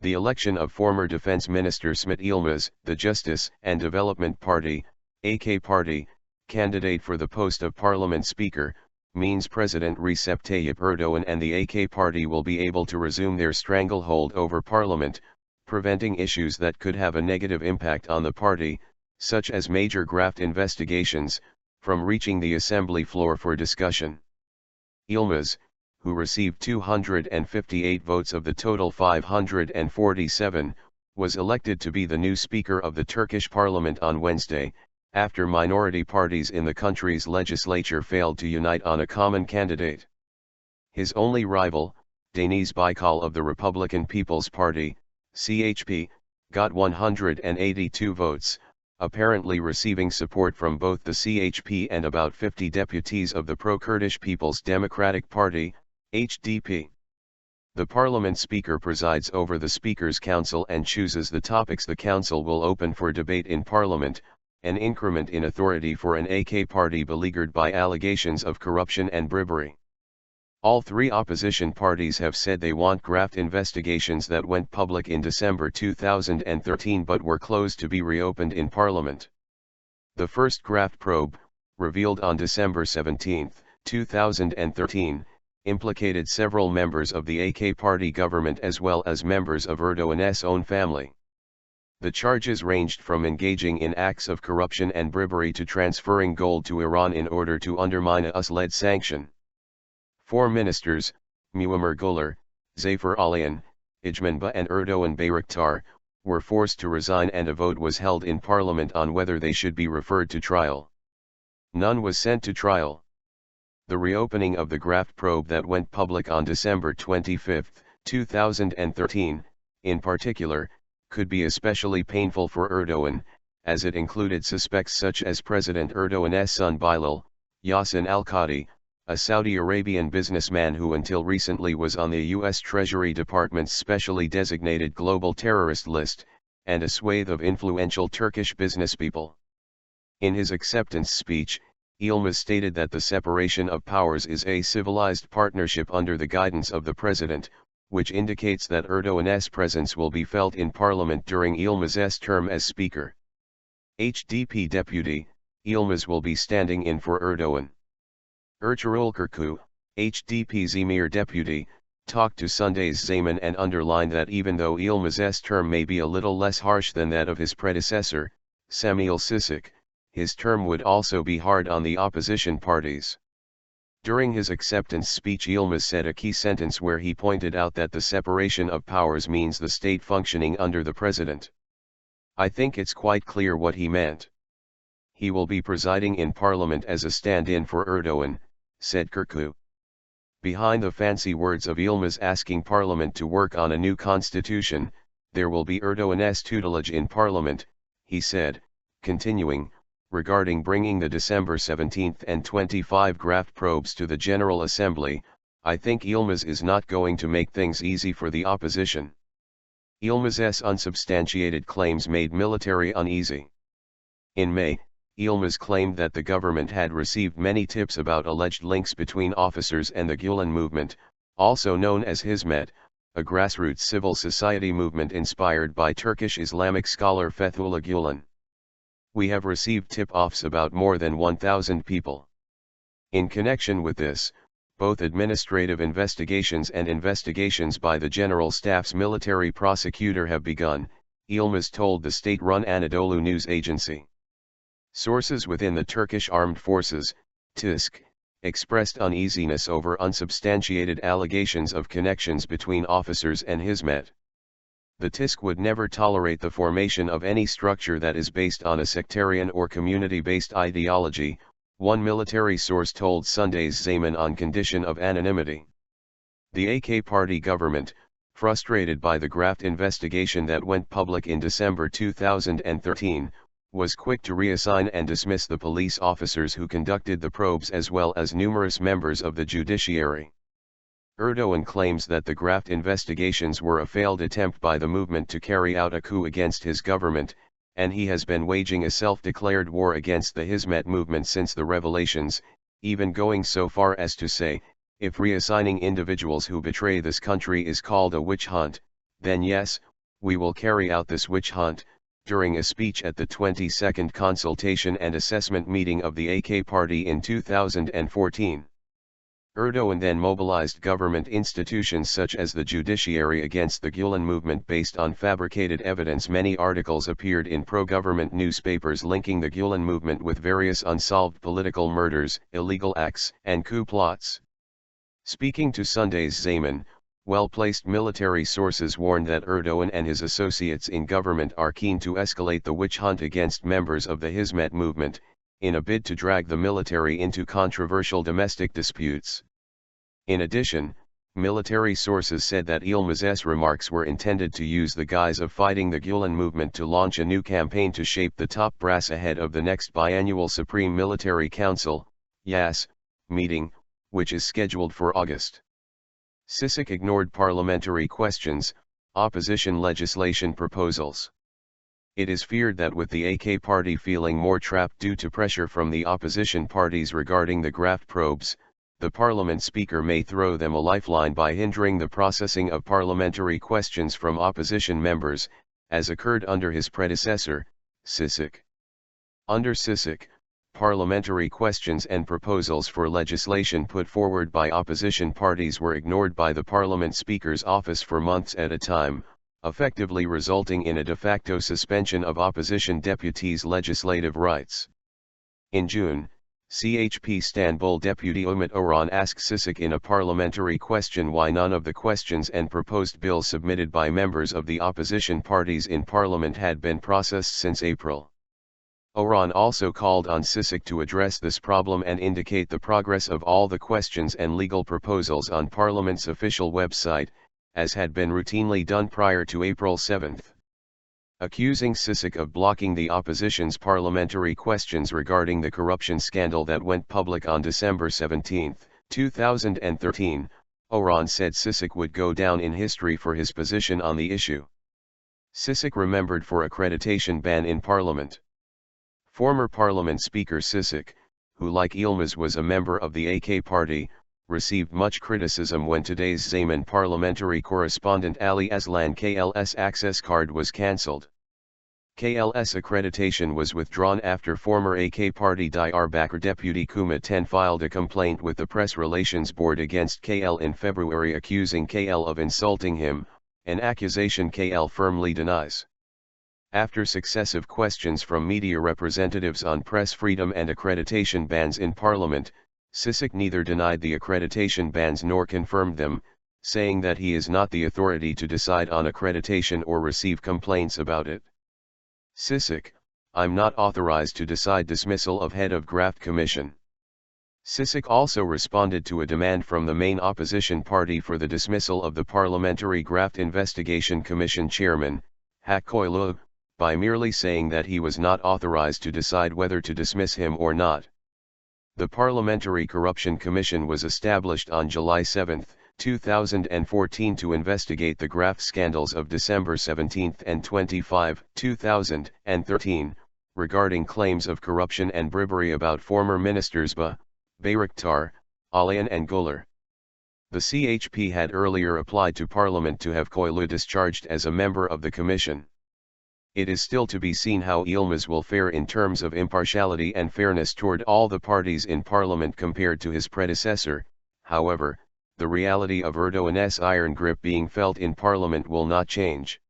The election of former Defense Minister İsmet Yılmaz, the Justice and Development Party, AK Party, candidate for the post of Parliament Speaker, means President Recep Tayyip Erdoğan and the AK Party will be able to resume their stranglehold over Parliament, preventing issues that could have a negative impact on the party, such as major graft investigations, from reaching the assembly floor for discussion. Yılmaz, who received 258 votes of the total 547, was elected to be the new Speaker of the Turkish Parliament on Wednesday, after minority parties in the country's legislature failed to unite on a common candidate. His only rival, Deniz Baykal of the Republican People's Party, CHP, got 182 votes, apparently receiving support from both the CHP and about 50 deputies of the pro-Kurdish People's Democratic Party, HDP. The Parliament Speaker presides over the Speaker's Council and chooses the topics the Council will open for debate in Parliament, an increment in authority for an AK party beleaguered by allegations of corruption and bribery. All three opposition parties have said they want graft investigations that went public in December 2013 but were closed to be reopened in Parliament. The first graft probe, revealed on December 17, 2013, implicated several members of the AK party government as well as members of Erdoğan's own family. The charges ranged from engaging in acts of corruption and bribery to transferring gold to Iran in order to undermine a US-led sanction. 4 ministers, Muammer Güler, Zafer Aliyan, Icmenba and Erdoğan Bayraktar, were forced to resign and a vote was held in Parliament on whether they should be referred to trial. None was sent to trial. The reopening of the graft probe that went public on December 25, 2013, in particular, could be especially painful for Erdoğan, as it included suspects such as President Erdoğan's son Bilal, Yasin Al-Qadi, a Saudi Arabian businessman who until recently was on the U.S. Treasury Department's specially designated global terrorist list, and a swathe of influential Turkish businesspeople. In his acceptance speech, Yılmaz stated that the separation of powers is a civilized partnership under the guidance of the president, which indicates that Erdoğan's presence will be felt in Parliament during Yılmaz's term as Speaker. HDP deputy, Yılmaz will be standing in for Erdoğan. Ertuğrul Kürkü, HDP's Emir deputy, talked to Sunday's Zaman and underlined that even though Yılmaz's term may be a little less harsh than that of his predecessor, Cemil Çiçek, his term would also be hard on the opposition parties. During his acceptance speech, Yılmaz said a key sentence where he pointed out that the separation of powers means the state functioning under the president. I think it's quite clear what he meant. He will be presiding in Parliament as a stand-in for Erdoğan, said Kürkü. Behind the fancy words of Yılmaz asking Parliament to work on a new constitution, there will be Erdoğan's tutelage in Parliament, he said, continuing, regarding bringing the December 17 and 25 graft probes to the General Assembly, I think Yılmaz is not going to make things easy for the opposition. Yılmaz's unsubstantiated claims made military uneasy. In May, Yılmaz claimed that the government had received many tips about alleged links between officers and the Gülen movement, also known as Hizmet, a grassroots civil society movement inspired by Turkish Islamic scholar Fethullah Gülen. We have received tip-offs about more than 1,000 people. In connection with this, both administrative investigations and investigations by the General Staff's military prosecutor have begun, Yılmaz told the state-run Anadolu news agency. Sources within the Turkish Armed Forces, TİSK, expressed uneasiness over unsubstantiated allegations of connections between officers and Hizmet. The TİSK would never tolerate the formation of any structure that is based on a sectarian or community-based ideology, one military source told Sunday's Zaman on condition of anonymity. The AK party government, frustrated by the graft investigation that went public in December 2013, was quick to reassign and dismiss the police officers who conducted the probes as well as numerous members of the judiciary. Erdoğan claims that the graft investigations were a failed attempt by the movement to carry out a coup against his government, and he has been waging a self-declared war against the Hizmet movement since the revelations, even going so far as to say, if reassigning individuals who betray this country is called a witch hunt, then yes, "We will carry out this witch hunt," during a speech at the 22nd Consultation and Assessment meeting of the AK Party in 2014. Erdoğan then mobilized government institutions such as the judiciary against the Gülen movement based on fabricated evidence. Many articles appeared in pro-government newspapers linking the Gülen movement with various unsolved political murders, illegal acts, and coup plots. Speaking to Sunday's Zaman, well-placed military sources warned that Erdoğan and his associates in government are keen to escalate the witch hunt against members of the Hizmet movement, in a bid to drag the military into controversial domestic disputes. In addition, military sources said that Yılmaz's remarks were intended to use the guise of fighting the Gülen movement to launch a new campaign to shape the top brass ahead of the next biannual Supreme Military Council (YAS) meeting, which is scheduled for August. Sisek ignored parliamentary questions, opposition legislation proposals. It is feared that with the AK party feeling more trapped due to pressure from the opposition parties regarding the graft probes, the parliament speaker may throw them a lifeline by hindering the processing of parliamentary questions from opposition members, as occurred under his predecessor, Sisek. Under Sisek, parliamentary questions and proposals for legislation put forward by opposition parties were ignored by the parliament speaker's office for months at a time, effectively resulting in a de facto suspension of opposition deputies' legislative rights. In June, CHP Istanbul Deputy Umut Orhan asked Sisek in a parliamentary question why none of the questions and proposed bills submitted by members of the opposition parties in parliament had been processed since April. Orhan also called on Sisek to address this problem and indicate the progress of all the questions and legal proposals on Parliament's official website, as had been routinely done prior to April 7. Accusing Sisek of blocking the opposition's parliamentary questions regarding the corruption scandal that went public on December 17, 2013, Orhan said Sisek would go down in history for his position on the issue. Sisek remembered for accreditation ban in parliament. Former parliament speaker Sisek, who like Yılmaz was a member of the AK party, received much criticism when today's Zaman parliamentary correspondent Ali Aslan KL's access card was cancelled. KL's accreditation was withdrawn after former AK party Diyarbakır deputy Kumat 10 filed a complaint with the Press Relations Board against KL in February accusing KL of insulting him, an accusation KL firmly denies. After successive questions from media representatives on press freedom and accreditation bans in parliament, Sisek neither denied the accreditation bans nor confirmed them, saying that he is not the authority to decide on accreditation or receive complaints about it. Sisek, I'm not authorized to decide dismissal of head of graft commission. Sisek also responded to a demand from the main opposition party for the dismissal of the Parliamentary Graft Investigation Commission chairman, Hakkı, by merely saying that he was not authorized to decide whether to dismiss him or not. The Parliamentary Corruption Commission was established on July 7, 2014 to investigate the graft scandals of December 17 and 25, 2013, regarding claims of corruption and bribery about former ministers Bayraktar, Alayan and Güler. The CHP had earlier applied to Parliament to have Koylu discharged as a member of the commission. It is still to be seen how Yılmaz will fare in terms of impartiality and fairness toward all the parties in parliament compared to his predecessor. However, the reality of Erdoğan's iron grip being felt in parliament will not change.